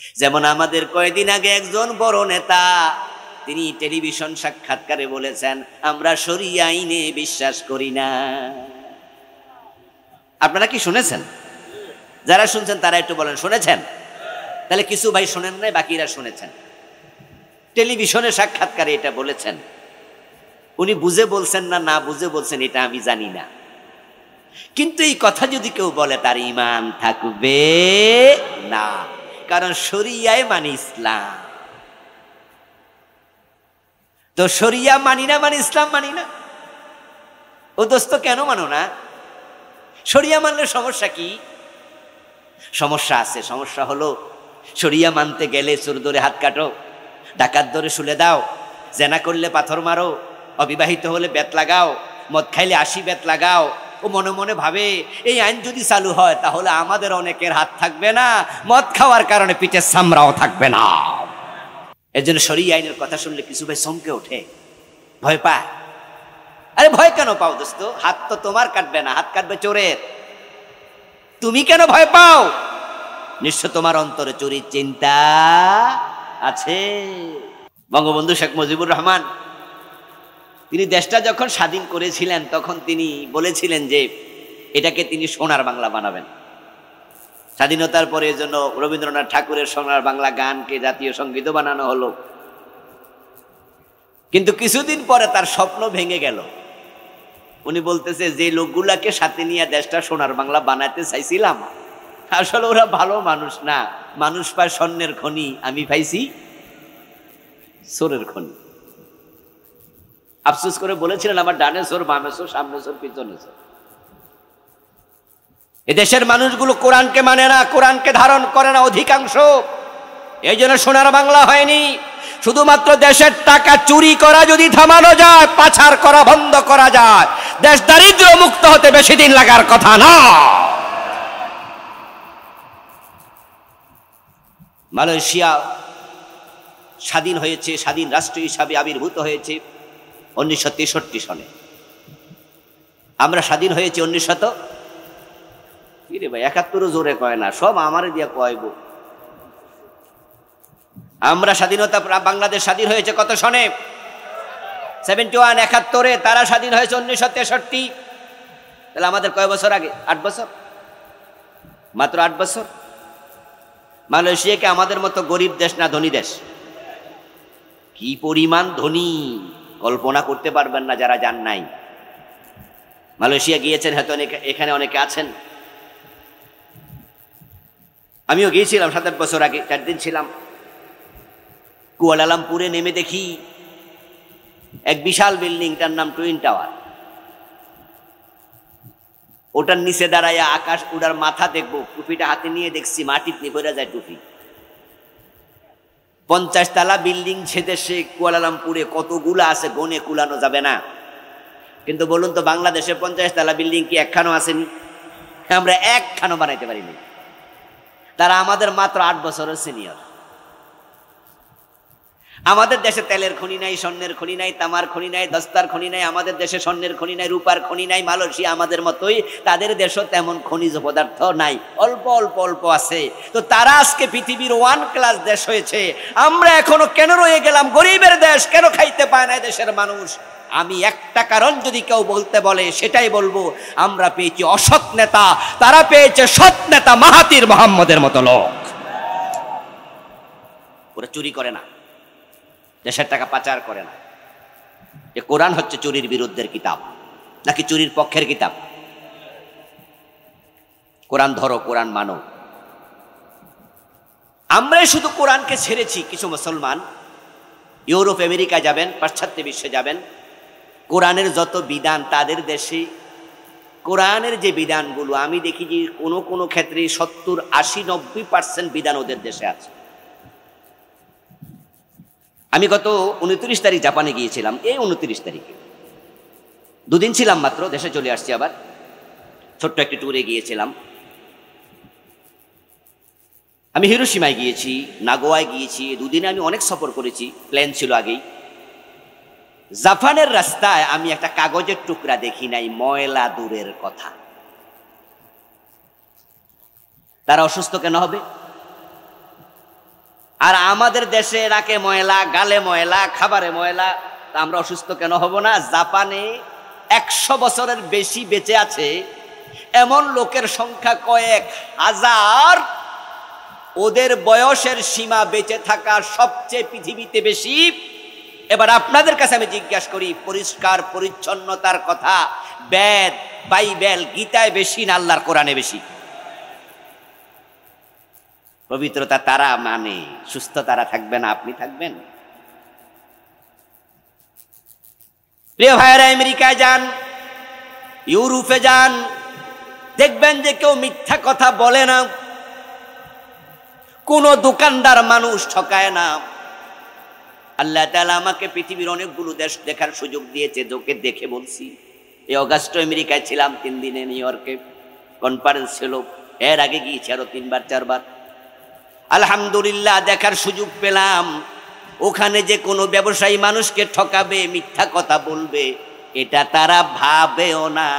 যেমন আমাদের কয়েকদিন আগে একজন বড় নেতা তিনি টেলিভিশন সাক্ষাৎকারে বলেছেন, আমরা শরিয়া আইনে বিশ্বাস করি না। আপনারা কি শুনেছেন? যারা শুনছেন তারা একটু বলেন শুনেছেন। তাহলে কিছু ভাই শোনেন নাই, বাকিরা শুনেছেন। টেলিভিশনে সাক্ষাৎকারে এটা বলেছেন। উনি বুঝে বলছেন না না বুঝে বলছেন এটা আমি জানি না, কিন্তু এই কথা যদি কেউ বলে তার ঈমান থাকবে না, কারণ শরিয়ায় মানে ইসলাম। তো শরিয়া মানি না মানে ইসলাম মানি না। ও দোস্ত কেন মানো না? শরিয়া মানলে সমস্যা কি? সমস্যা আছে। সমস্যা হলো শরিয়া মানতে গেলে চোর ধরে হাত কাটো, ডাকাত ধরে শুলে দাও, জেনা করলে পাথর মারো, অবিবাহিত হলে বেত লাগাও, মদ খাইলে 80 বেত লাগাও। ও মনে মনে ভাবে এই আইন যদি চালু হয় তাহলে আমাদের অনেকের হাত থাকবে না, মদ খাওয়ার কারণে পিঠের চামড়াও থাকবে না। এর জন্য শরিয়া আইনের কথা শুনলে কিছু ভাই চমকে ওঠে, ভয় পায়। আরে ভয় কেন পাও দোস্ত? হাত তো তোমার কাটবে না, হাত কাটবে চোরের। তুমি কেন ভয় পাও? নিশ্চয় তোমার অন্তরে চুরির চিন্তা আছে। বঙ্গবন্ধু শেখ মুজিবুর রহমান তিনি দেশটা যখন স্বাধীন করেছিলেন তখন তিনি বলেছিলেন যে এটাকে তিনি সোনার বাংলা বানাবেন। স্বাধীনতার পরে এর জন্য রবীন্দ্রনাথ ঠাকুরের সোনার বাংলা গানকে জাতীয় সঙ্গীত বানানো হলো। কিন্তু কিছুদিন পরে তার স্বপ্ন ভেঙে গেল। উনি বলতেছে যে লোকগুলাকে সাথে নিয়ে দেশটা সোনার বাংলা বানাতে চাইছিলাম আসলে ওরা ভালো মানুষ না, মানুষ পায় স্বর্ণের খনি, আমি পাইছি চোরের খনি। আফসোস করে বলেছিলেন আমার ডানে চোর, বামে চোর, সামনে চোর, পিছনে চোর। এদেশের মানুষগুলো কোরআনকে মানে না, কোরআনকে ধারণ করে না অধিকাংশ। এই জন্য সোনার বাংলা হয়নি। শুধুমাত্র দেশের টাকা চুরি করা যদি থামানো যায়, পাচার করা বন্ধ করা যায়, দেশ দারিদ্র মুক্ত হতে বেশি দিন লাগার কথা না। মালয়েশিয়া স্বাধীন হয়েছে, স্বাধীন রাষ্ট্র হিসাবে আবির্ভূত হয়েছে 1963 সনে। আমরা স্বাধীন হয়েছে 1971 জোরে কয় না, সব আমারে দিয়া কয়ব। আমরা স্বাধীনতা, বাংলাদেশ স্বাধীন হয়েছে কত সনে? 71, 71। তারা স্বাধীন হয়েছে 1963। তাহলে আমাদের কয় বছর আগে? 8 বছর, মাত্র 8 বছর। মালয়েশিয়াকে আমাদের মতো গরিব দেশ না ধনী দেশ? কি পরিমাণ ধনী কল্পনা করতে পারবেন না যারা যান নাই। মালয়েশিয়া গিয়েছেন হয়তো এখানে অনেকে আছেন। আমিও গিয়েছিলাম 7-8 বছর আগে, 4 দিন ছিলাম। কুয়ালালামপুরে নেমে দেখি এক বিশাল বিল্ডিং, তার নাম টুইন টাওয়ার। ওটার নিচে দাঁড়ায় আকাশ উড়ার মাথা দেখবো, টুপিটা হাতে নিয়ে দেখছি মাটির নিভরে যায় টুপি। 50 তলা বিল্ডিং ছেদে সে কুয়ালালামপুরে কতগুলা আছে গনে কুলানো যাবে না। কিন্তু বলুন তো বাংলাদেশে 50 তলা বিল্ডিং কি একখানো আসেনি? আমরা একখানো বানাইতে পারিনি। তারা আমাদের মাত্র 8 বছরের সিনিয়র। আমাদের দেশে তেলের খনি নাই, স্বর্ণের খনি নাই, তামার খনি নাই, দস্তার খনি নাই। আমাদের দেশে স্বর্ণের খনি নাই, রূপার খনি নাই। মালয়েশিয়া আমাদের মতোই, তাদের দেশও তেমন খনিজ পদার্থ নাই, অল্প অল্প অল্প আছে। তো তারা আজকে পৃথিবীর 1 ক্লাস দেশ হয়েছে, আমরা এখনো কেন রয়ে গেলাম গরিবের দেশ? কেন খাইতে পায় না দেশের মানুষ? আমি একটা কারণ যদি কেউ বলতে বলে সেটাই বলবো, আমরা পেয়েছি অসৎ নেতা, তারা পেয়েছে সৎ নেতা মাহাতির মোহাম্মদের মতো লোক। ওরা চুরি করে না, দেশের টাকা পাচার করে না। যে কোরআন হচ্ছে চুরির বিরুদ্ধের কিতাব নাকি চুরির পক্ষের কিতাব? কোরআন ধরো, কোরআন মানো। আমরাই শুধু কোরআনকে ছেড়েছি। কিছু মুসলমান ইউরোপ আমেরিকা যাবেন, পাশ্চাত্য বিশ্বে যাবেন, কোরআনের যত বিধান তাদের দেশে, কোরআনের যে বিধানগুলো আমি দেখি যে কোনো কোনো ক্ষেত্রে 70, 80, 90% বিধান ওদের দেশে আছে। আমি গত 29 তারিখ জাপানে গিয়েছিলাম। এই 29 তারিখে 2 দিন ছিলাম মাত্র, দেশে চলে আসছি আবার। ছোট্ট একটি ট্যুরে গিয়েছিলাম। আমি হিরোশিমায় গিয়েছি, নাগোয়ায় গিয়েছি। 2 দিনে আমি অনেক সফর করেছি, প্ল্যান ছিল আগেই। জাপানের রাস্তায় আমি একটা কাগজের টুকরা দেখি নাই, ময়লা দূরের কথা। তারা অসুস্থ কেন হবে? আর আমাদের দেশে নাকে ময়লা, গালে ময়লা, খাবারে ময়লা, তা আমরা অসুস্থ কেন হব না? জাপানে 100 বছরের বেশি বেঁচে আছে এমন লোকের সংখ্যা কয়েক হাজার। ওদের বয়সের সীমা বেঁচে থাকা সবচেয়ে পৃথিবীতে বেশি। এবার আপনাদের কাছে আমি জিজ্ঞাসা করি, পরিষ্কার পরিচ্ছন্নতার কথা বেদ, বাইবেল, গীতায় বেশি না আল্লাহর কোরআনে বেশি? পবিত্রতা তারা মানে, সুস্থ তারা থাকবে না, আপনি থাকবেন? প্রিয় ভাইয়েরা, আমেরিকায় যান, ইউরোপে যান, দেখবেন যে কেউ মিথ্যা কথা বলে না, কোন দোকানদার মানুষ ঠকায় না। আল্লাহ তাআলা আমাকে পৃথিবীর অনেকগুলো দেশ দেখার সুযোগ দিয়েছে, যোকে দেখে বলছি। এই অগাস্ট আমেরিকায় ছিলাম 3 দিনে, নিউ ইয়র্কে কনফারেন্স ছিল, এর আগে গিয়েছি আরো 3-4 বার। আলহামদুলিল্লাহ দেখার সুযোগ পেলাম। ওখানে যে কোনো ব্যবসায়ী মানুষকে ঠকাবে, মিথ্যা কথা বলবে, এটা তারা ভাবেও না।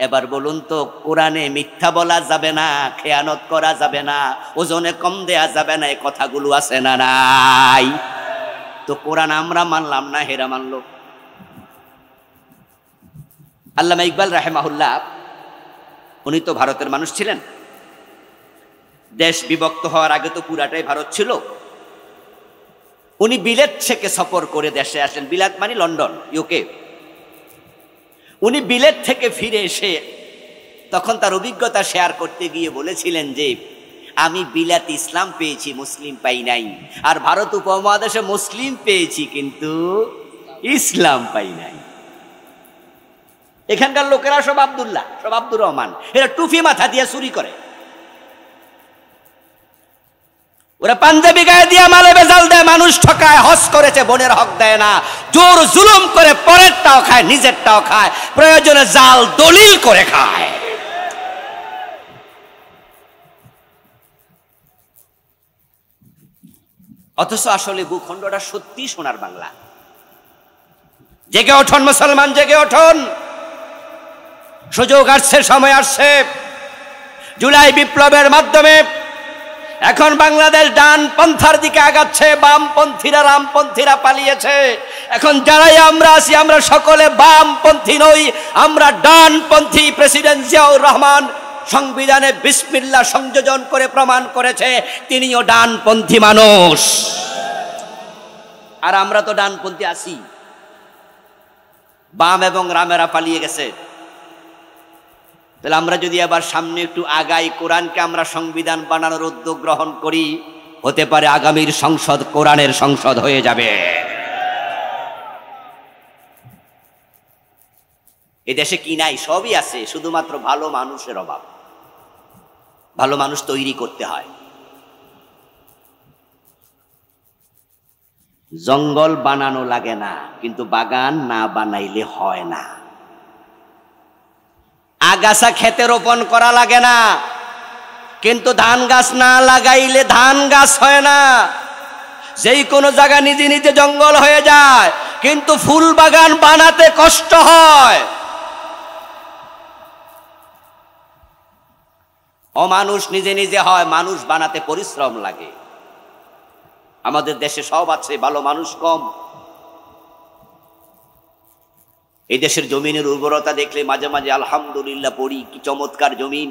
এবার বলুন তো, কোরআনে মিথ্যা বলা যাবে না, খেয়ানত করা যাবে না, ওজনে কম দেয়া যাবে না, এই কথাগুলো আছে না নাই? তো কোরআন আমরা মানলাম না, হেরা মানলো। আল্লামা ইকবাল রাহিমাহুল্লাহ, উনি তো ভারতের মানুষ ছিলেন। দেশ বিভক্ত হওয়ার আগে তো পুরাটাই ভারত ছিল। উনি বিলেত থেকে সফর করে দেশে আসেন। বিলাত মানে লন্ডন, ইউকে। উনি বিলেত থেকে ফিরে এসে তখন তার অভিজ্ঞতা শেয়ার করতে গিয়ে বলেছিলেন যে, আমি বিলাত ইসলাম পেয়েছি, মুসলিম পাই নাই, আর ভারত উপমহাদেশে মুসলিম পেয়েছি কিন্তু ইসলাম পাই নাই। এখানকার লোকেরা সব আব্দুল্লাহ, সব আব্দুর রহমান, এরা টুপি মাথা দিয়ে চুরি করে, ওরা পাঞ্জাবি গায়ে দিয়ে মালে বেজাল দেয়, মানুষ ঠকায়, হজ করেছে বোনের হক দেয় না, জোর জুলুম করে পরেরটাও খায়, নিজেরটাও খায়, প্রয়োজনে জাল দলিল করে খায়। অথচ আসলে ভূখণ্ডটা সত্যি সোনার বাংলা। জেগে ওঠুন মুসলমান, জেগে ওঠুন। সুযোগ আসছে, সময় আসছে। জুলাই বিপ্লবের মাধ্যমে এখন বাংলাদেশ ডান পন্থার দিকে আগাচ্ছে, বামপন্থীরা, রামপন্থীরা পালিয়েছে। এখন যারাই আমরা আছি, আমরা সকলে বামপন্থী নই, আমরা ডানপন্থী। প্রেসিডেন্ট জিয়াউর রহমান সংবিধানে বিসমিল্লাহ সংযোজন করে প্রমাণ করেছে তিনিও ডানপন্থী মানুষ। আর আমরা তো ডানপন্থী আছি, বাম এবং রামেরা পালিয়ে গেছে। তাহলে আমরা যদি আবার সামনে একটু আগাই, কোরআনকে আমরা সংবিধান বানানোর উদ্যোগ গ্রহণ করি, হতে পারে আগামীর সংসদ কোরআনের সংসদ হয়ে যাবে। এ দেশে কি নাই? সবই আছে, শুধুমাত্র ভালো মানুষের অভাব। ভালো মানুষ তৈরি করতে হয়। জঙ্গল বানানো লাগে না, কিন্তু বাগান না বানাইলে হয় না। আগাছা খেতে রোপণ করা লাগে না, কিন্তু ধান গাছ না লাগাইলে ধান গাছ হয় না। যেই কোনো জায়গা নিজে নিজে জঙ্গল হয়ে যায়, কিন্তু ফুল বাগান বানাতে কষ্ট হয়। অমানুষ নিজে নিজে হয়, মানুষ বানাতে পরিশ্রম লাগে। আমাদের দেশে সব আছে, ভালো মানুষ কম। এই দেশের জমিনের উর্বরতা দেখলে মাঝে মাঝে আলহামদুলিল্লাহ পড়ি, কি চমৎকার জমিন।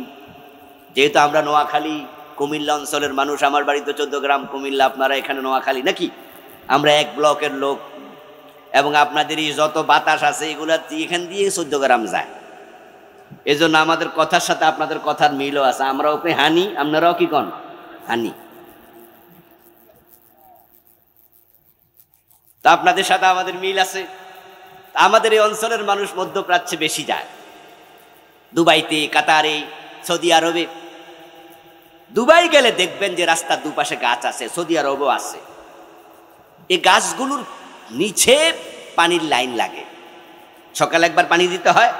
যেহেতু আমরা নোয়াখালী, কুমিল্লা অঞ্চলের মানুষ, আমার বাড়ি তো 14 গ্রাম কুমিল্লা, আপনারা এখানে নোয়াখালী নাকি, আমরা এক ব্লকের লোক, এবং আপনাদের এই যত বাতাস আছে এগুলা এখান দিয়ে 14 গ্রাম যায়। এই জন্য আমাদের কথার সাথে আপনাদের কথার মিলও আছে। আমরাও ওকে হানি, আপনারাও কি কন হানি। তা আপনাদের সাথে আমাদের মিল আছে। আমাদের এই অঞ্চলের মানুষ মধ্যপ্রাচ্যে বেশি যায়, দুবাইতে, কাতারে, সৌদি আরবে। দুবাই গেলে দেখবেন যে রাস্তার দুপাশে গাছ আছে, সৌদি আরবও আছে। এই গাছগুলোর নিচে পানির লাইন লাগে। সকালে একবার পানি দিতে হয়,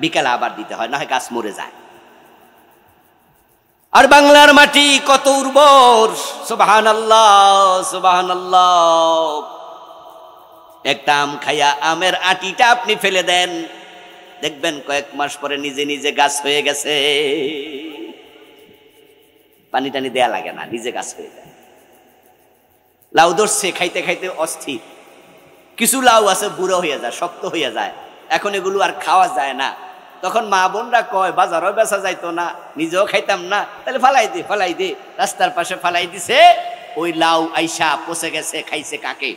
বিকালে আবার দিতে হয়, না হয় গাছ মরে যায়। আর বাংলার মাটি কত উর্বর! সুবহানাল্লাহ, সুবহানাল্লাহ। একটা আম খাইয়া আমের আটিটা আপনি ফেলে দেন, দেখবেন কয়েক মাস পরে নিজে নিজে গাছ হয়ে গেছে। পানি টানি দেয়া লাগে না, নিজে গাছ হয়ে যায়। লাউ ধরছে, খাইতে খাইতে অস্থির। কিছু লাউ আছে বুড়ো হয়ে যায়, শক্ত হয়ে যায়, এখন এগুলো আর খাওয়া যায় না। তখন মা বোনরা কয় বাজারও বেচা যাইতো না, নিজেও খাইতাম না, তাহলে ফালাই দে। রাস্তার পাশে ফালাই দিছে, ওই লাউ আইসা পচে গেছে, খাইছে কাকে?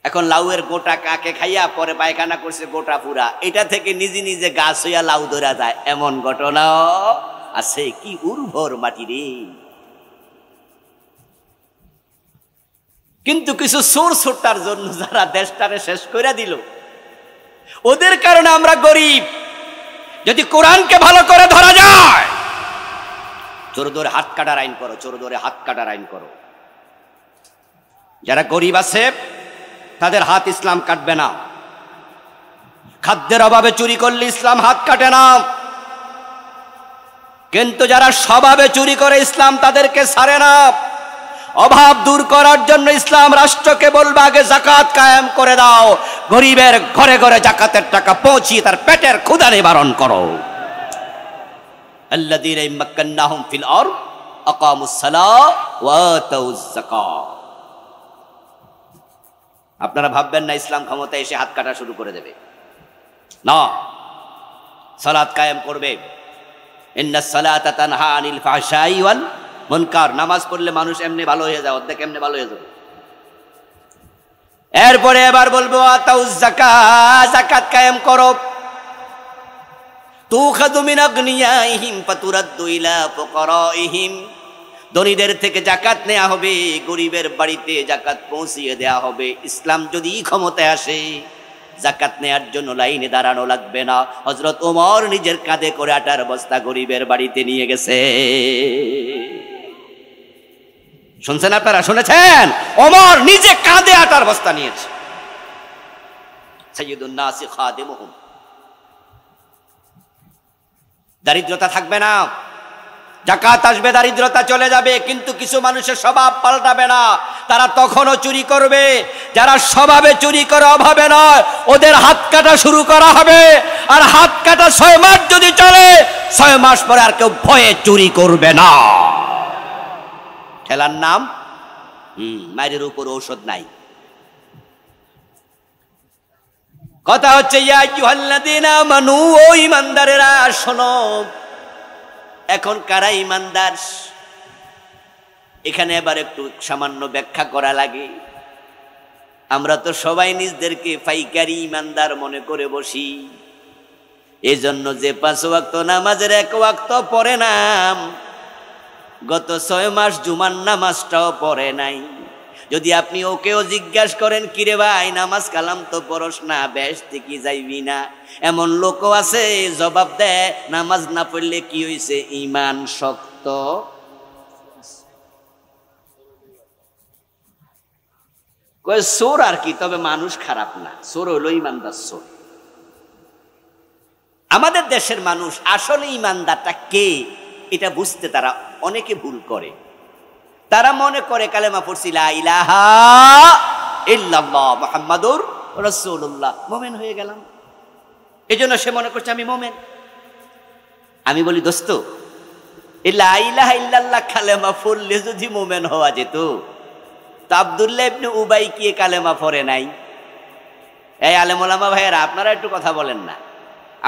এখন লাউয়ের গোটা কাকে খাইয়া পরে পায়খানা করছে গোটা পুরা। এটা থেকে নিজে নিজে গাছ হইয়া লাউ ধরা যায়, এমন ঘটনাও আছে। কি উর্বর মাটি রে! কিন্তু কিছু চোর ছোট্টার জন্য যারা দেশটারে শেষ করে দিল, ওদের কারণে আমরা গরিব। যদি কোরআনকে ভালো করে ধরা যায়, চোর ধরে হাত কাটার আইন করো, চোর ধরে হাত কাটার আইন করো। যারা গরিব আছে তাদের হাত ইসলাম কাটবে না। খাদ্যের অভাবে চুরি করলে ইসলাম হাত কাটে না, কিন্তু যারা স্বভাবে চুরি করে ইসলাম তাদেরকে ছাড়ে না। অভাব দূর করার জন্য ইসলাম রাষ্ট্রকে বলবে আগে যাকাত কায়েম করে দাও, গরিবের ঘরে ঘরে যাকাতের টাকা পৌঁছিয়ে তার পেটের ক্ষুধা নিবারণ করো। আল্লাযীনা মাক্কান্নাহুম ফিল আরদ আকামুস সালাহ ওয়া আতাউজ যাকাত। আপনারা ভাববেন না ইসলাম ক্ষমতায় এসে হাত কাটা শুরু করে দেবে, না। সালাত কায়েম করবে। ইন্নাস সালাতা তানহা আনিল ফাহশাই ওয়াল মুনকার। নামাজ পড়লে মানুষ এমনি ভালো হয়ে যায়, অর্ধেক এমনি ভালো হয়ে যাবে। এরপরে এবার বলবো আতাউজ যাকাত, যাকাত কায়েম করো। তুখাযু মিন আগনিয়াইহিম ফাতুরাদ্দু ইলা ফুকারাইহিম। ধনীদের থেকে যাকাত নেওয়া হবে, গরিবের বাড়িতে যাকাত পৌঁছিয়ে দেওয়া হবে। ইসলাম যদি ক্ষমতায় আসে, যাকাত নেওয়ার জন্য লাইনে দাঁড়ানো লাগবে না। হযরত ওমর নিজের কাঁধে করে আটার বস্তা গরিবের বাড়িতে নিয়ে গেছে। শুনছেন আপনারা? শুনেছেন? ওমর নিজে কাঁধে আটার বস্তা নিয়েছে। সাইয়্যিদুন নাসি খাদিমুহুম। দারিদ্রতা থাকবে না, যাকাত আসবে, দারিদ্রতা চলে যাবে। কিন্তু কিছু মানুষের স্বভাব পাল্টাবে না, তারা তখনও চুরি করবে। যারা স্বভাবে চুরি করে অভাবে নয়, ওদের হাত কাটা শুরু করা হবে। আর হাত কাটা 6 মাস যদি চলে, 6 মাস পরে আর কেউ ভয়ে চুরি করবে না। ঠেলার নাম মায়ের উপর ঔষধ নাই। কথা হচ্ছে ইয়া আইয়ুহাল্লাযীনা আমানু, ও ঈমানদারেরা শোনো। এখন কারা ঈমানদার, এখানে এবার একটু সামান্য ব্যাখ্যা করা লাগে। আমরা তো সবাই নিজদেরকে পাইকারি ঈমানদার মনে করে বসি। এজন্য যে 5 ওয়াক্ত নামাজের 1 ওয়াক্ত পড়ে না, গত 6 মাস জুমার নামাজটাও পড়ে নাই। যদি আপনি ওকেও জিজ্ঞাসা করেন, কিরে ভাই নামাজ কালাম তো পড়স না, বেহেশতে কি যাইবি না? এমন লোকও আছে জবাব দেয়, নামাজ না পড়লে কি হইছে, ঈমান শক্ত। কয় চোর আর কি, তবে মানুষ খারাপ না, চোর হইলো ঈমানদার চোর। আমাদের দেশের মানুষ আসলে ঈমানদারটা কে এটা বুঝতে তারা অনেকে ভুল করে। তারা মনে করে কালেমা পড়ছি লা ইলাহা ইল্লাল্লাহ মুহাম্মাদুর রাসূলুল্লাহ, মুমিন হয়ে গেলাম। এজন্য সে মনে করছে আমি মুমিন। আমি বলি দোস্ত, এই লা ইলাহা ইল্লাল্লাহ কালেমা পড়লে যদি মুমিন হওয়া যেত, তো আব্দুল্লাহ ইবনে উবাই কি কালেমা পড়ে নাই? এই আলেম ওলামা ভাইয়েরা, আপনারা একটু কথা বলেন না।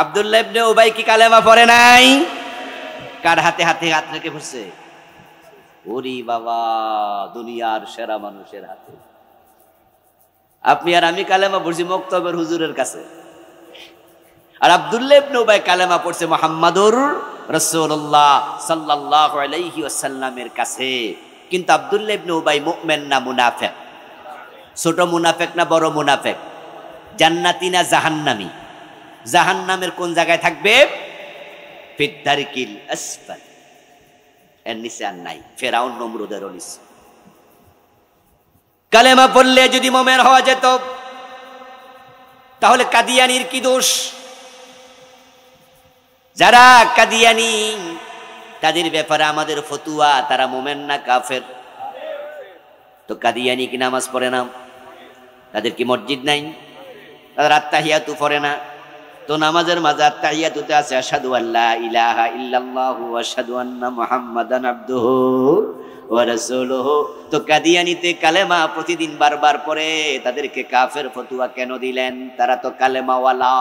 আব্দুল্লাহ ইবনে উবাই কি কালেমা পড়ে নাই? কার হাতে হাতে হাত রেখে পড়ছে? ওরে বাবা, দুনিয়ার সেরা মানুষের হাতে। আপনি আর আমি কালেমা পড়ছি মক্তবের হুজুরের কাছে, আর আব্দুল্লাহ ইবনে উবাই কালেমা পড়ছে মুহাম্মাদুর রাসূলুল্লাহ সাল্লাল্লাহু আলাইহি ওয়াসাল্লামের কাছে। কিন্তু আব্দুল্লাহ ইবনে উবাই মুমিন না মুনাফিক? ছোট মুনাফিক না বড় মুনাফিক? জান্নাতি না জাহান্নামী? জাহান্নামের কোন জায়গায় থাকবে? ফিদ দারকিল আসফাল, এর নিচে আর নাই। ফেরাউন নমরুদের নিচে। কালেমা পড়লে যদি মুমিন হওয়া যেত, তাহলে কাদিয়ানির কি দোষ? যারা কাদিয়ানি, তাদের ব্যাপারে আমাদের ফতুয়া, তারা মুমিন না কাফের? তো কাদিয়ানি কি নামাজ পড়ে না? তাদের কি মসজিদ নাই? তাদের আত্তাহিয়াতু পড়ে না? তো নামাজের মাঝে আত্তাহিয়াতুতে আছে আশহাদু আল্লা ইলাহা ইল্লাল্লাহু ওয়া আশহাদু আন্না মুহাম্মাদান আবদুহু ওয়া রাসূলুহু। তো কাদিয়ানীতে কালেমা প্রতিদিন বারবার পড়ে তাদেরকে কাফের ফতোয়া কেন দিলেন? তারা তো কালেমাওয়ালা।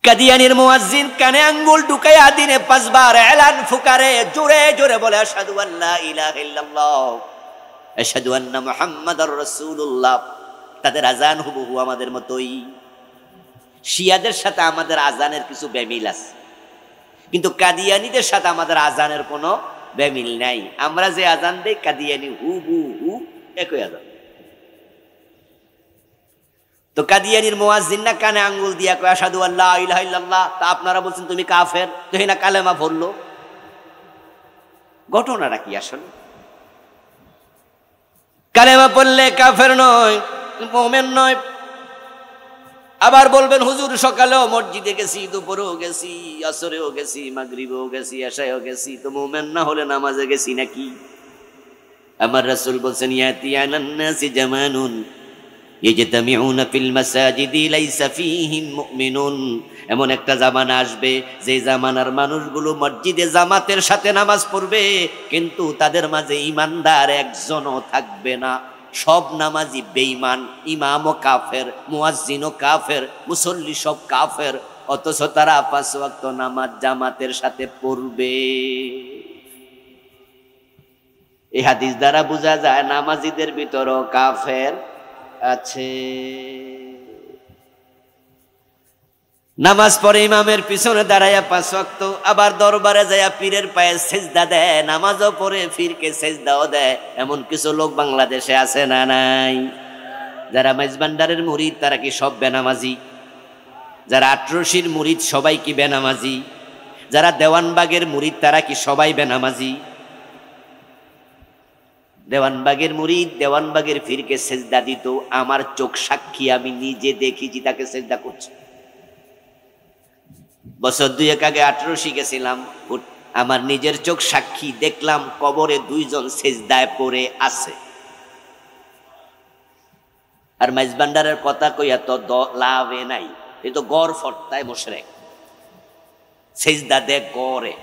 কাদিয়ানীর মুয়াজ্জিন কানে আঙ্গুল ঢুকাইয়া দিনে 5 বার এলান ফুকারে, জোরে জোরে বলে আশহাদু আল্লা ইলাহা ইল্লাল্লাহ আশহাদু আন্না মুহাম্মাদার রাসূলুল্লাহ। তাদের আজান হুবহু আমাদের মতোই। শিয়াদের সাথে আমাদের আজানের কিছু বেমিল আছে, কিন্তু কাদিয়ানীদের সাথে আমাদের আজানের কোনো বেমিল নাই। আমরা যে আজান দেই কাদিয়ানী হু একই আজান। তো কাদিয়ানীর মুয়াজ্জিন না কানে আঙ্গুল দিয়া কয় আশহাদু আল্লা ইলাহা ইল্লাল্লাহ। তা আপনারা বলছেন তুমি কাফের, তো না কালেমা পড়লো। ঘটনাটা কি আসলে? কালেমা পড়লে কাফের নয়, মুমিন নয়। আবার বলবেন হুজুর সকালেও মসজিদে গেছি, দুপুরেও গেছি, আসরেও গেছি, মাগরিবেও গেছি, এশায়ও গেছি, তো মুমিন না হলে নামাজে গেছি নাকি? আমার রাসূল বলেন ইয়াতি আলান নাসি জামানুন ইয়াজতামিউনা ফিল মাসাজিদি লাইসা ফীহিম মুমিনুন। এমন একটা জামানা আসবে যে জামানার মানুষগুলো মসজিদে জামাতের সাথে নামাজ পড়বে, কিন্তু তাদের মাঝে ঈমানদার একজনও থাকবে না। সব নামাজি বেঈমান, ইমামও কাফের, মুয়াজ্জিনও কাফের, মুসল্লি সব কাফের, অথচ তারা 5 ওয়াক্ত নামাজ জামাতের সাথে পড়বে। এই হাদিস দ্বারা বোঝা যায় নামাজিদের ভিতরও কাফের আছে। নামাজ পড়ে ইমামের পিছনে দাঁড়াইয়া 5 ওয়াক্ত, আবার দরবারে যাইয়া পীরের পায়ে সেজদা দেয়, নামাজও পড়ে পীরকে সেজদাও দেয়। এমন কিছু লোক বাংলাদেশে আছে না নাই? যারা মাইজবান্ডারের মুরিদ তারা কি সব বেনামাজি? যারা আটরশির মুরিদ সবাই কি বেনামাজি? যারা দেওয়ানবাগের মুরিদ তারা কি সবাই বেনামাজি? দেওয়ানবাগের মুরিদ দেওয়ানবাগের পীরকে সেজদা দিত, আমার চোখ সাক্ষী, আমি নিজে দেখেছি তাকে সেজদা করছে। বছর 2 আগে আটরশি গেছিলাম, আমার নিজের চোখ সাক্ষী, দেখলাম কবরে 2 জন সেজদায় পড়ে আছে। আর মাইজবান্ডারের কথা কইয়া তো লাভে নাই, এই তো গড় ফটতায় মুশরিক, সেজদা দেখ গড়ে।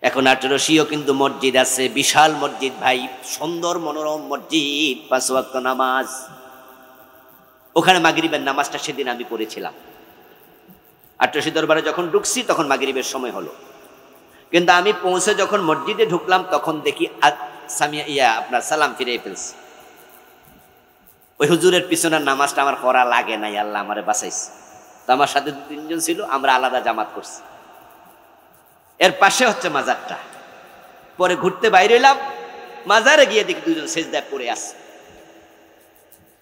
এখন আটরশিও কিন্তু মসজিদ আছে, বিশাল মসজিদ ভাই, সুন্দর মনোরম মসজিদ, 5 ওয়াক্ত নামাজ। ওখানে মাগরিবের নামাজটা সেদিন আমি পড়েছিলাম। আটরশি দরবারে যখন ঢুকছি তখন মাগরিবের সময় হলো, কিন্তু আমি পৌঁছে যখন মসজিদে ঢুকলাম তখন দেখি আপনার সালাম ফিরে ফেলছি। ওই হুজুরের পিছনের নামাজটা আমার পড়া লাগে নাই, আল্লাহ আমারে বাঁচাইছে। তো আমার সাথে 2-3 জন ছিল, আমরা আলাদা জামাত করছি। এর পাশে হচ্ছে মাজারটা। পরে ঘুরতে বাইরে এলাম, মাজারে গিয়ে দেখি 2 জন সেজদায় পড়ে আছে।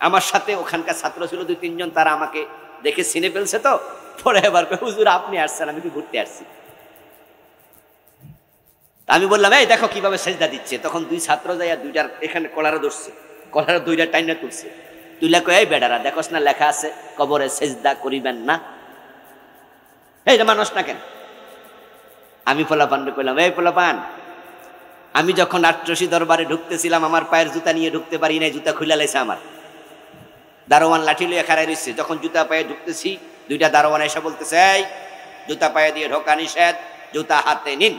আমার সাথে ওখানকার ছাত্র ছিল 2-3 জন, তারা আমাকে দেখে চিনে ফেলছে। তো পরে এবার হুজুর আপনি আসছেন, আমি কি ঘুরতে আসছি? আমি বললাম এই দেখো কিভাবে সেজদা দিচ্ছে। তখন 2 ছাত্র যাইয়া 2টার এখানে কলারে ধরছে, কলারে 2টা টাইনা তুলছে, তুইলা কই এই বেডারা দেখোস না লেখা আছে কবরে সেজদা করিবেন না, এই যে মানুষ না কেন? আমি পোলাপানকে কইলাম এই পোলাপান, আমি যখন আটরশি দরবারে ঢুকতেছিলাম আমার পায়ের জুতা নিয়ে ঢুকতে পারি নাই, জুতা খুলে লাইছে আমার। দারোয়ান লাঠি লইয়া খাড়াই রইছে, যখন জুতা পায়ে ঢুকতেছি 2টা দারোয়ান এসে বলতেছে এই জুতা পায়ে দিয়ে ঢোকা নিষেধ, জুতা হাতে নিন।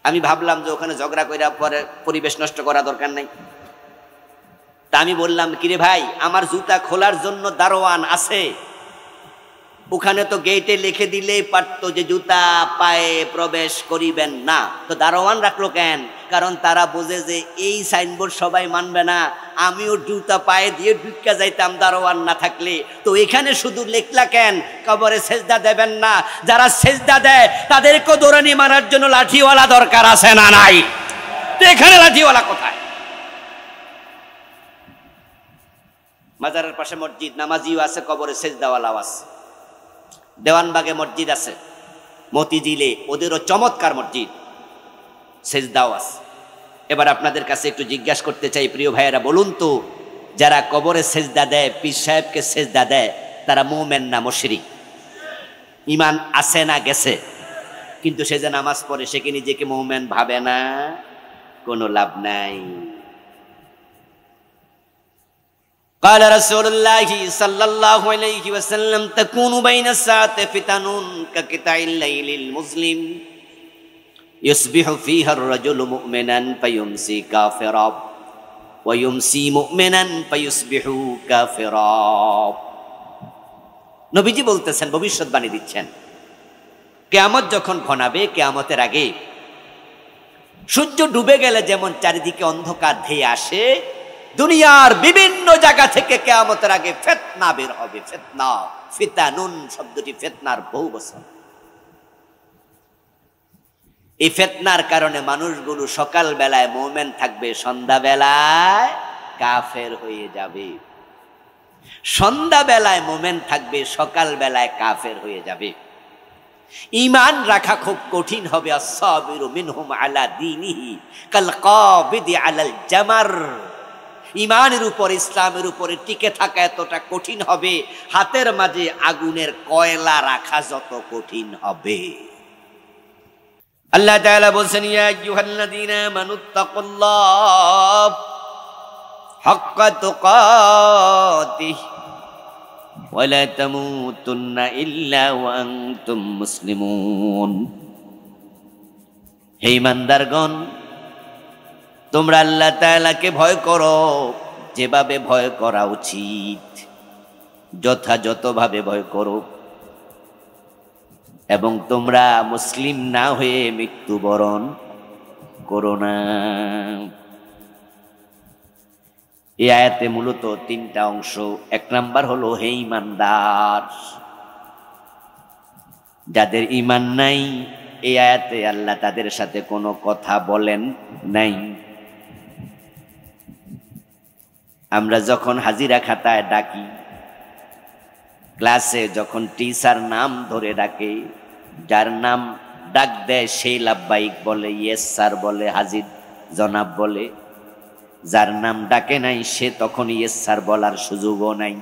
আমি ভাবলাম যে ওখানে ঝগড়া কইরা পরে পরিবেশ নষ্ট করা দরকার নাই। তা আমি বললাম কিরে ভাই, আমার জুতা খোলার জন্য দারোয়ান আছে, ওখানে তো গেটে লিখে দিলেই পারতো যে জুতা পায়ে প্রবেশ করিবেন না, তো দারোয়ান রাখলো কেন? কারণ তারা বোঝে যে এই সাইনবোর্ড সবাই মানবে না, আমিও জুতা পায়ে দিয়ে ঢুকা যাইতাম দারোয়ান না থাকলে। তো এখানে শুধু লেখলা কেন কবরে সেজদা দেবেন না? যারা সেজদা দেয় তাদেরকে দৌড়ানি মারার জন্য লাঠিওয়ালা দরকার আছে না নাই? তো এখানে লাঠিওয়ালা কোথায়? মাজারের পাশে মসজিদ, নামাজিও আছে, কবরে সেজদাওয়ালাও আছে। দেওয়ানবাগে মসজিদ আছে, মতিঝিলে ওদেরও চমৎকার মসজিদ, সেজদাও আছে। এবার আপনাদের কাছে একটু জিজ্ঞাসা করতে চাই প্রিয় ভাইয়েরা, বলুন তো যারা কবরে সেজদা দেয়, পীর সাহেবকে সেজদা দেয়, তারা মুমিন না মুশরিক? ঈমান আছে না গেছে? কিন্তু সে যে নামাজ পড়ে সে কি নিজেকে মুমিন ভাবে না? কোনো লাভ নাই। قال رسول الله صلى الله عليه وسلم تكون بين الساعة فتن كقطع الليل المظلم يصبح فيها الرجل مؤمنا فيمسي كافرا ويمسي مؤمنا فيصبح كافرا নবীজি বলতেছেন, ভবিষ্যৎবাণী দিচ্ছেন, কিয়ামত যখন ঘনাবে, কিয়ামতের আগে সূর্য ডুবে গেলে যেমন চারিদিকে অন্ধকার ধেয়ে আসে, দুনিয়ার বিভিন্ন জায়গা থেকে কিয়ামতের আগে ফিতনা বের হবে। ফিতনা, ফিতানুন শব্দটি ফিতনার বহু বচন। এই ফিতনার কারণে মানুষগুলো সকাল বেলায় মুমিন থাকবে, সন্ধ্যা বেলায় কাফের হয়ে যাবে। সন্ধ্যা বেলায় মুমিন থাকবে, সকাল বেলায় কাফের হয়ে যাবে। ঈমান রাখা খুব কঠিন হবে। আস-সাবিরু মিনহুম আলা দীনিহি কাল কাবিদি আলাল জামার। ঈমানের উপর, ইসলামের উপরে টিকে থাকা এতটা কঠিন হবে, হাতের মাঝে আগুনের কয়লা রাখা যত কঠিন হবে। আল্লাহ তাআলা বলেন, ইয়া আইয়ুহাল্লাযীনা আমানুত্তাকুল্লাহ হাক্কা তুকাতিহি ওয়া লা তামুতুন্না ইল্লা ওয়া আনতুম মুসলিমুন। হে ঈমানদারগণ, তোমরা আল্লাহ তাআলাকে ভয় করো যেভাবে ভয় করা উচিত, যথাযথভাবে ভয় করো, এবং তোমরা মুসলিম না হয়ে মৃত্যুবরণ করো না। এই আয়াতে মূলত তিনটা অংশ। এক নাম্বার হলো, হে ঈমানদার। যাদের ঈমান নাই, এই আয়াতে আল্লাহ তাদের সাথে কোনো কথা বলেন নাই। আমরা যখন হাজিরা খাতায় ডাকি, ক্লাসে যখন টিচার নাম ধরে ডাকে, যার নাম ডাক দেয় সেই লাব্বাইক বলে, ইয়েস স্যার বলে, হাজির জনাব বলে। যার নাম ডাকে নাই সে তখন ইয়েস স্যার বলার সুযোগও নাই।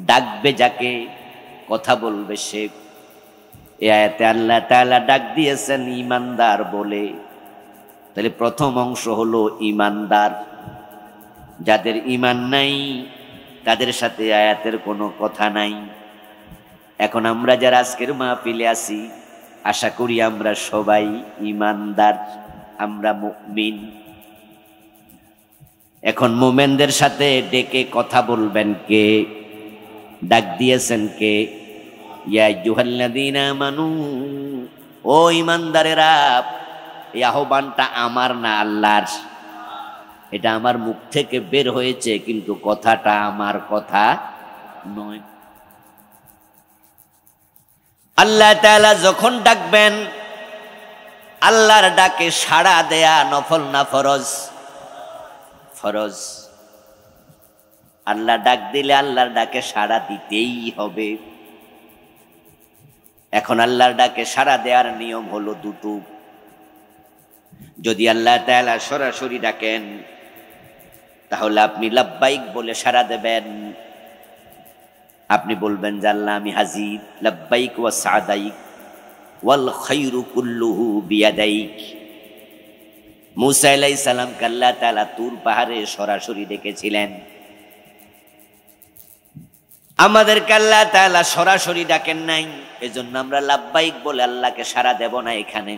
ডাকবে যাকে, কথা বলবে সে। এই আয়াতে আল্লাহ তাআলা ডাক দিয়েছেন ঈমানদার বলে। তাহলে প্রথম অংশ হলো ঈমানদার। যাদের ঈমান নাই তাদের সাথে আয়াতের কোনো কথা নাই। এখন আমরা যারা আজকের মাহফিলে আছি, আশা করি আমরা সবাই ঈমানদার, আমরা মুমিন। এখন মুমিনদের সাথে ডেকে কথা বলবেন কে? ডাক দিয়েছেন কে? ইয়া আইয়ুহাল্লাযীনা আমানু, ও ঈমানদারেরা। এই আহ্বানটা আমার না, আল্লাহর। এটা আমার মুখ থেকে বের হয়েছে, কিন্তু কথাটা আমার কথা নয়। আল্লাহ তাআলা যখন ডাকবেন, আল্লাহর ডাকে সাড়া দেয়া নফল না ফরজ? ফরজ। আল্লাহ ডাক দিলে আল্লাহর ডাকে সাড়া দিতেই হবে। এখন আল্লাহর ডাকে সাড়া দেওয়ার নিয়ম হলো দুটো। যদি আল্লাহ তাআলা সরাসরি ডাকেন, তাহলে আপনি লাব্বাইক বলে সাড়া দেবেন। আপনি বলবেন যে আল্লাহ আমি হাজির, লাব্বাইক ওয়া সাদাইক ওয়াল খায়রু কুল্লুহু বিয়াদাইক। মূসা আলাইহিস সালামকে আল্লাহ তাআলা তুর পাহাড়ে সরাসরি ডেকেছিলেন। আমাদেরকে আল্লাহ তাআলা সরাসরি ডাকেন নাই, এজন্য আমরা লাব্বাইক বলে আল্লাহকে সাড়া দেব না। এখানে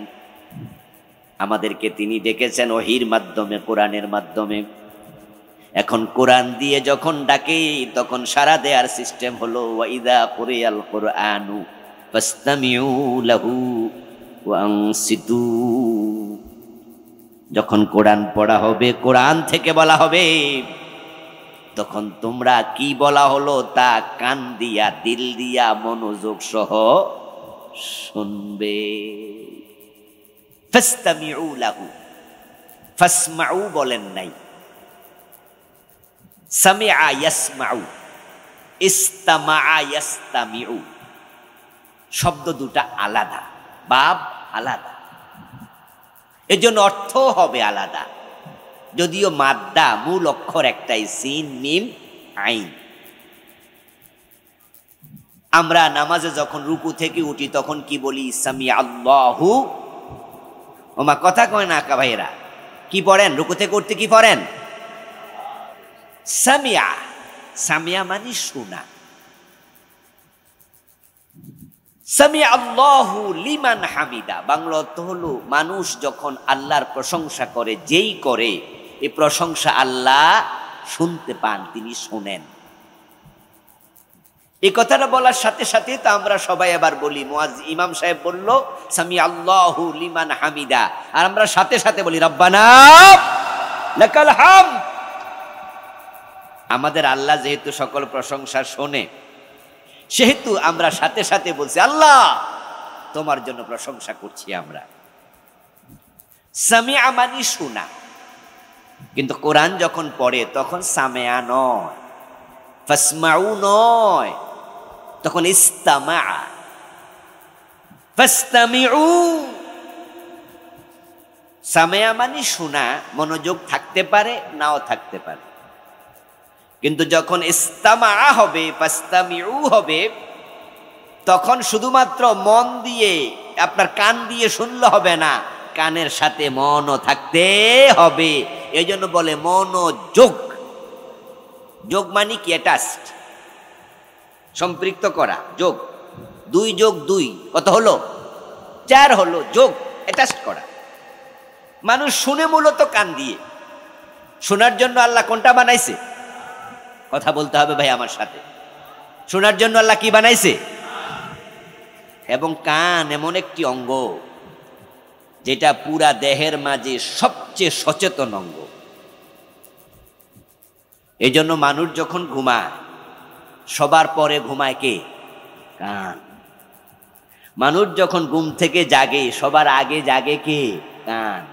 আমাদেরকে তিনি ডেকেছেন ওহীর মাধ্যমে, কোরআনের মাধ্যমে। এখন কোরআন দিয়ে যখন ডাকে, তখন সাড়া দেওয়ার সিস্টেম হলো, ওয়া ইযা কুরিয়াল কুরআনু ফাসতামিউ লাহু ওয়া আনসিতু। যখন কোরআন পড়া হবে, কোরআন থেকে বলা হবে, তখন তোমরা কি বলা হলো তা কান দিয়া, দিল দিয়া, মনোযোগ সহ শুনবে। ফাসতামিউ লাহু, ফাসমাউ বলেন নাই, সামিআ ইয়াসমাউ, ইস্তামাআ ইয়াস্তামিউ। শব্দ দুটা আলাদা, বাব আলাদা, এজন্য অর্থ হবে আলাদা। যদিও মাদ্দা, মূল অক্ষর একটাই, সিন মিম আইন। আমরা নামাজে যখন রুকু থেকে উঠি তখন কি বলি? সামিআ আল্লাহু। ওমা কথা কয় না আকা ভাইরা, কি পড়েন? রুকু থেকে উঠতে কি পড়েন? সামিআ। সামিয়া মানে শোনা। সামিয়া আল্লাহু লিমান হামিদা বাংলা অর্থ হলো মানুষ যখন আল্লাহর প্রশংসা করে, যেই করে এই প্রশংসা আল্লাহ শুনতে পান, তিনি শোনেন। এই কথাটা বলার সাথে সাথে তো আমরা সবাই আবার বলি, ইমাম সাহেব বলল সামিয়া আল্লাহু লিমান হামিদা, আর আমরা সাথে সাথে বলি রব্বানা লাকাল হামদ। আমাদের আল্লাহ যেহেতু সকল প্রশংসা শোনে, সেহেতু আমরা সাথে সাথে বলছি আল্লাহ তোমার জন্য প্রশংসা করছি আমরা। সামিয়া মানে শোনা, কিন্তু কোরআন যখন পড়ে তখন সামিয়া নয়, ফাসমাউ নয়, তখন ইস্তামা, ফাস্তামিউ। সামিয়া মানে শোনা, মনোযোগ থাকতে পারে নাও থাকতে পারে, কিন্তু যখন ইস্তামা হবে, ফাস্তামিউ হবে, তখন শুধুমাত্র মন দিয়ে, আপনার কান দিয়ে শুনলে হবে না, কানের সাথে মনও থাকতে হবে। এই জন্য বলে মনোযোগ। যোগ মানে কি? অ্যাটাচড, সম্পৃক্ত করা। যোগ, 2 যোগ 2 কত হলো? 4 হলো। যোগ, অ্যাটাচড করা। মানুষ শুনে মূলত কান দিয়ে। শোনার জন্য আল্লাহ কোনটা বানাইছে? কথা বলতে হবে ভাই আমার সাথে। শোনার জন্য আল্লাহ কি বানাইছে? এবং কান এমন একটি অঙ্গ যেটা পুরা দেহের মাঝে সবচেয়ে সচেতন অঙ্গ। এই জন্য মানুষ যখন ঘুমায়, সবার পরে ঘুমায় কে? কান। মানুষ যখন ঘুম থেকে জাগে, সবার আগে জাগে কে? কান।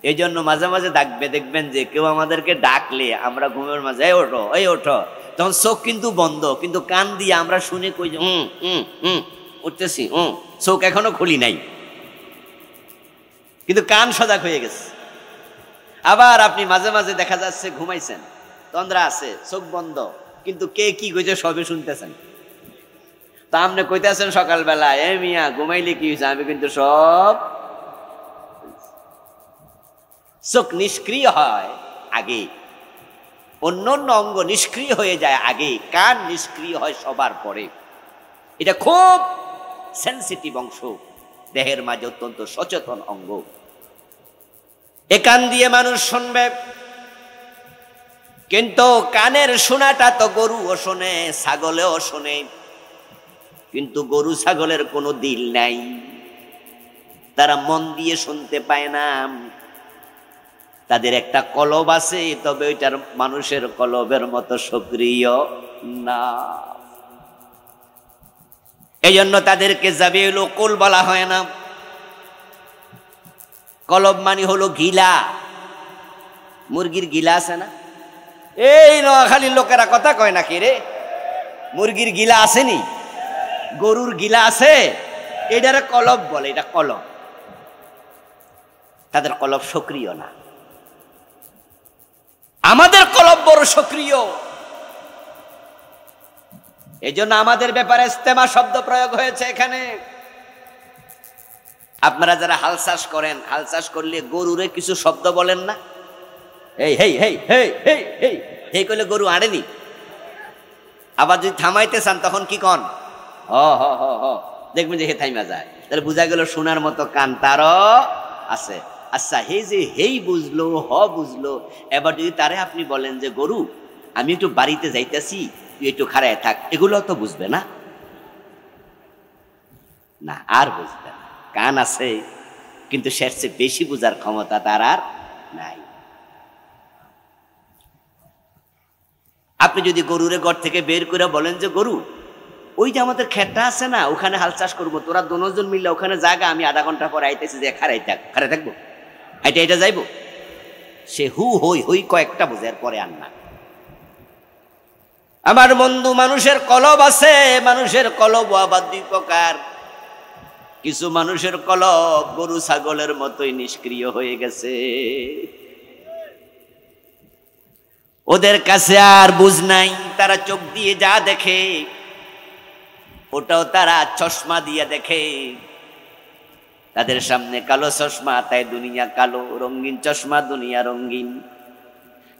এই জন্য মাঝে মাঝে দেখবেন যে কেউ আমাদেরকে ডাকলে আমরা ঘুমের মাঝে এই ওঠো, এই ওঠো, তখন চোখ কিন্তু বন্ধ, কিন্তু কান দিয়ে আমরা শুনে কই যে উঠতেছি, চোখ এখনো খুলি নাই, কিন্তু কান সজাগ হয়ে গেছে। আবার আপনি মাঝে মাঝে দেখা যাচ্ছে ঘুমাইছেন, তন্দ্রা আছে, চোখ বন্ধ, কিন্তু কে কি কইছে সবে শুনতেছেন। তা আপনি কইতেছেন সকালবেলা, এ মিয়া ঘুমাইলে কি হয়েছে? আমি কিন্তু সব। চোখ নিষ্ক্রিয় হয় আগে, অন্য অঙ্গ নিষ্ক্রিয় হয়ে যায় আগে, কান নিষ্ক্রিয় হয় সবার পরে। এটা খুব সেন্সিটিভ অংশ, দেহের মাঝে অত্যন্ত সচেতন অঙ্গ। এ কান দিয়ে মানুষ শুনবে, কিন্তু কানের শোনাটা তো গরুও শোনে, ছাগলেও শোনে, কিন্তু গরু ছাগলের কোনো দিল নাই, তারা মন দিয়ে শুনতে পায় না। তাদের একটা কলব আছে, তবে ওইটার মানুষের কলবের মতো সক্রিয় না। এই জন্য তাদেরকে জাবিউল উকুল বলা হয় না। কলব মানে হলো গিলা, মুরগির গিলা আছে না? এই নোয়াখালীর লোকেরা কথা কয় নাকি রে? মুরগির গিলা আসেনি, গরুর গিলা আছে, এটারে কলব বলে। এটা কলব, তাদের কলব সক্রিয় না। আমাদের কলব বড় সক্রিয়। এই জন্য আমাদের ব্যাপারে ইস্তেমা শব্দ প্রয়োগ হয়েছে এখানে। আপনারা যারা হাল চাষ করেন, হাল চাষ করলে গরুরে কিছু শব্দ বলেন না? এই হেই হেই হেই হেই হেই হেই করলে গরু আড়েনি। আবার যদি থামাইতে চান তখন কি কন? হ হ হ হ, দেখবেন যে হে থাইমা যায়। তাহলে বোঝা গেল শোনার মতো কান তারও আছে। আচ্ছা, হে যে হেই বুঝলো, হ বুঝলো, এবার যদি তারে আপনি বলেন যে গরু আমি একটু বাড়িতে যাইতেছি, তুই একটু খাড়ায় থাক, এগুলো তো বুঝবে না, না আর বুঝবে না। কান আছে, কিন্তু সে বেশি বুঝার ক্ষমতা তার আর নাই। আপনি যদি গরুরে ঘর থেকে বের করে বলেন যে গরু ওই যে আমাদের ক্ষেতটা আছে না, ওখানে হাল চাষ করবো, তোরা দুজন মিললে ওখানে জায়গা, আমি আধা ঘন্টা পরে আইতেছি, যে খাড়াই থাকবো, এটা যাইবো, সে হু হই হই কয়েকটা বোঝার পরে আর না। আমার বন্ধু, মানুষের কলব আছে, মানুষের কলব আবার 2 প্রকার। কিছু মানুষের কলব গরু ছাগলের মতোই নিষ্ক্রিয় হয়ে গেছে, ওদের কাছে আর বুঝ নাই, তারা চোখ দিয়ে যা দেখে ওটাও তারা চশমা দিয়ে দেখে। তাদের সামনে কালো চশমা, তাই দুনিয়া কালো, রঙিন চশমা দুনিয়া রঙিন।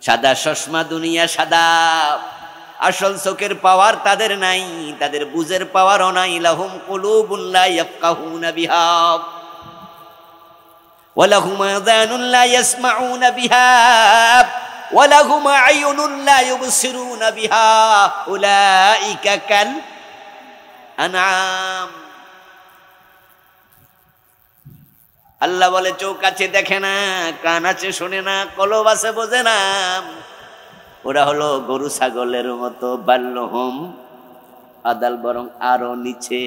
সাদা চশমা, দুনিয়া সাদা, আসল চোখের পাওয়ার তাদের নাই, তাদের বুঝের পাওয়ারও নাই। লাহুম কুলুবুন লা ইয়াফকাহুনা বিহা ওয়া লাহুম আযানুন লা ইয়াসমাউনা বিহা ওয়া লাহুম আ'য়ুনুন লা ইউবসিরুনা বিহা উলাইকা কাল আনআম। আল্লাহ বলে চোখ আছে দেখে না, কান আছে শোনে না, কলব আছে বোঝে না, ওরা হলো গরু ছাগলের মতো। বাল্যহম আদাল, বরং আরো নিচে।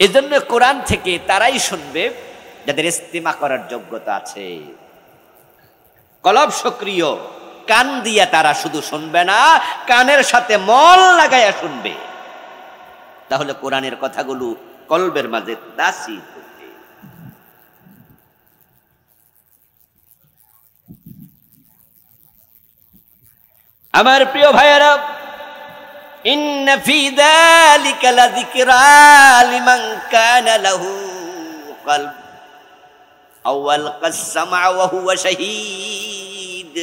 এজন্য কোরআন থেকে তারাই শুনবে যাদের ইস্তেমা করার যোগ্যতা আছে, কলব সক্রিয়। কান দিয়া তারা শুধু শুনবে না, কানের সাথে মন লাগাইয়া শুনবে। তাহলে কোরআনের কথাগুলো কলবের মাঝে তাসির করবে। আমার প্রিয় ভাইয়েরা, ইন্না ফি যালিকা লাযিকরা লিমান কানা লাহু কলব আও আলকাস সামআ ওয়া হুয়া শাহীদ।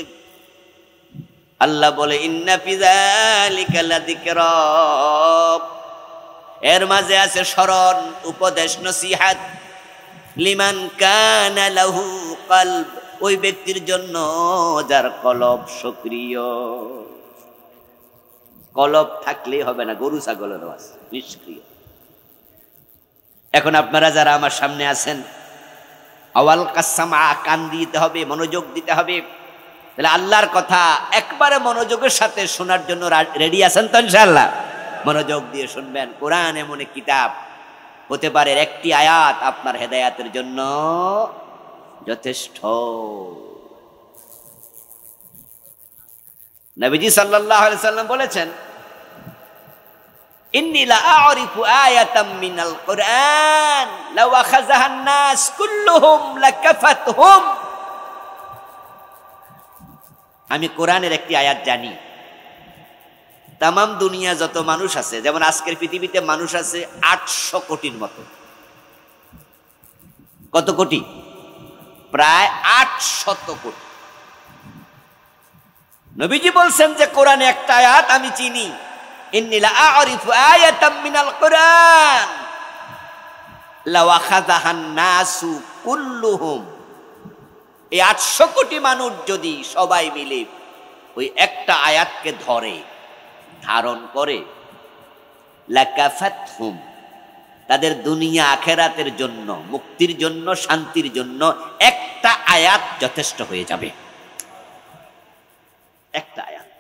আল্লাহ বলে ইন্না ফি যালিকা লাযিকরা, এর মাঝে আছে স্মরণ, উপদেশ, নসিহত। লিমান কানা লাহু কলব, ওই ব্যক্তির জন্য যার কলব সক্রিয়। কলব থাকলেই হবে না, গরু ছাগলেরও আছে নিষ্ক্রিয়। এখন আপনারা যারা আমার সামনে আছেন, আওয়াল কাসামা, কান দিতে হবে, মনোযোগ দিতে হবে। তাহলে আল্লাহর কথা একবারে মনোযোগের সাথে শোনার জন্য রেডি আছেন তো ইনশাআল্লাহ? মনোযোগ দিয়ে শুনবেন। কোরআন এমন এক কিতাব, হতে পারে একটি আয়াত আপনার হেদায়াতের জন্য যথেষ্ট। নবীজি সাল্লাল্লাহু আলাইহি সাল্লাম বলেছেন, ইন্নী লা আ'রিফু আয়াতাম মিনাল কুরআন লাউ আখাযাহান নাস কুল্লুহুম লাকাফাতহুম। আমি কোরআনের একটি আয়াত জানি, তামাম দুনিয়া যত মানুষ আছে, যেমন আজকের পৃথিবীতে মানুষ আছে 800 কোটির মতো। কত কোটি? প্রায় 800 কোটি। নবীজি বলছেন যে কোরআনে একটা আয়াত আমি চিনি, ইন্নী লা আ'রিফু আয়াতাম মিনাল কুরআন লাউ আখাযাহান নাসু কুল্লুহুম। এই 800 কোটি মানুষ যদি সবাই মিলে ওই একটা আয়াতকে ধরে, ধারণ করে, লাকাফাতহুম, তাদের দুনিয়া আখেরাতের জন্য, মুক্তির জন্য, শান্তির জন্য একটা আয়াত যথেষ্ট হয়ে যাবে। একটা আয়াত।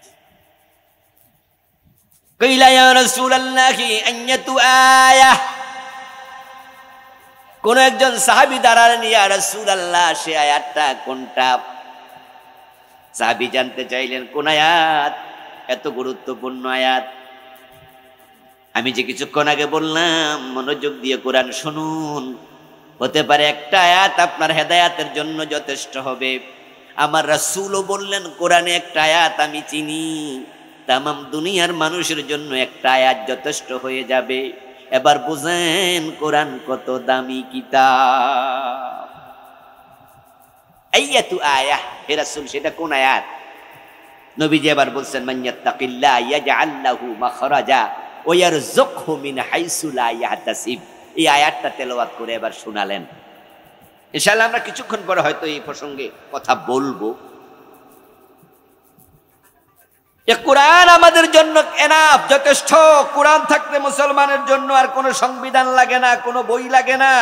কিলা ইয়া রাসূলুল্লাহি আইয়াতু আয়াহ, কোন একজন সাহাবী দাঁড়ালেন, ইয়া রাসূলুল্লাহ সে আয়াতটা কোনটা? সাহাবী জানতে চাইলেন কোন আয়াত, এত গুরুত্বপূর্ণ আয়াত। আমি যে কিছুক্ষণ আগে বললাম মনোযোগ দিয়ে কোরআন শুনুন, হতে পারে একটা আয়াত আপনার হেদায়াতের জন্য যথেষ্ট হবে। আমার রাসূলও বললেন কোরআনে একটা আয়াত আমি চিনি, তামাম দুনিয়ার মানুষের জন্য একটা আয়াত যথেষ্ট হয়ে যাবে। এবার বুঝেন কোরআন কত দামি কিতাব। আইয়াতু আয়াহ, হে রাসূল সেটা কোন আয়াত? নবীজি এবার বলছেন, মাইয়াত্তাকিল্লাহ ইয়াজআল লাহু মাখরাজা ওয়া ইয়ারযুকহু মিন হাইসু লা ইয়াহতাসিব। এই আয়াতটা তেলাওয়াত করে এবার শোনালেন। ইনশাআল্লাহ আমরা কিছুক্ষণ পরে হয়তো এই প্রসঙ্গে কথা বলবো। এই কোরআন আমাদের জন্য এনাফ, যথেষ্ট। কোরআন থাকলে মুসলমানের জন্য আর কোনো সংবিধান লাগে না, কোনো বই লাগে না।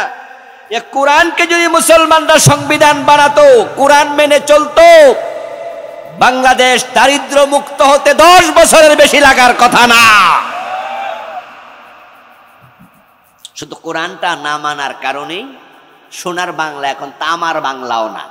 এই কোরআনকে যদি মুসলমানরা সংবিধান বানাতো, কোরআন মেনে চলতো, বাংলাদেশ দারিদ্র মুক্ত হতে 10 বছরের বেশি লাগার কথা না। শুধু কোরআনটা না মানার কারণেই সোনার বাংলা এখন তামার বাংলাও না।